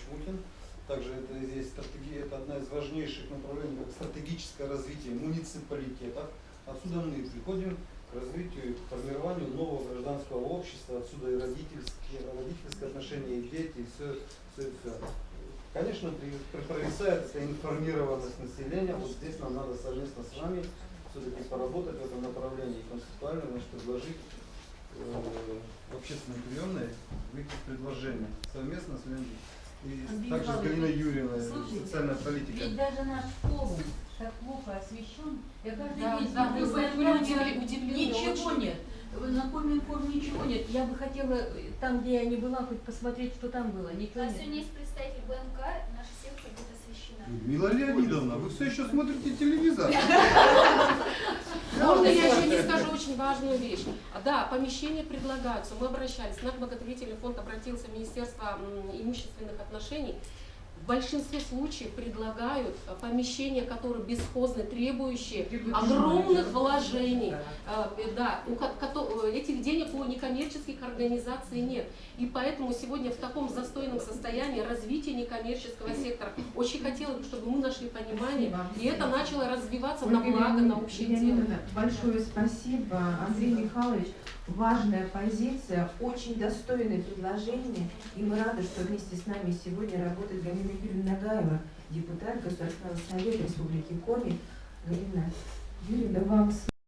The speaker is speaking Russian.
Чмутин. Также это здесь стратегия, это одна из важнейших направлений, как стратегическое развитие муниципалитета. Отсюда мы приходим к развитию, к формированию нового гражданского общества, отсюда и родительские отношения, и дети, и все. Конечно, провисает эта информированность населения. Вот здесь нам надо совместно с вами все-таки поработать в этом направлении, концептуально, значит, предложить в общественной приемной выйти предложение совместно с Леной и также с Галиной Юрьевной, социальная политика. Ведь даже наш форум так плохо освещен. Я каждый день ничего нет. На Коминформ ничего нет. Я бы хотела там, где я не была, хоть посмотреть, что там было. Ничего нет. Сегодня есть представитель БМК, наша секция будет освещена. Людмила Леонидовна, вы все еще смотрите телевизор? Можно я еще не скажу очень важную вещь? Да, помещения предлагаются. Мы обращались, наш благотворительный фонд обратился в Министерство имущественных отношений. В большинстве случаев предлагают помещения, которые бесхозны, требующие огромных вложений. Да, этих денег у некоммерческих организаций нет. И поэтому сегодня в таком застойном состоянии развития некоммерческого сектора очень хотелось бы, чтобы мы нашли понимание, и это начало развиваться на благо, на общее дело. Большое спасибо, Андрей Михайлович. Важная позиция, очень достойное предложение, и мы рады, что вместе с нами сегодня работает Галина Юрьевна Нагаева, депутат Государственного совета Республики Коми. Галина Юрьевна, вам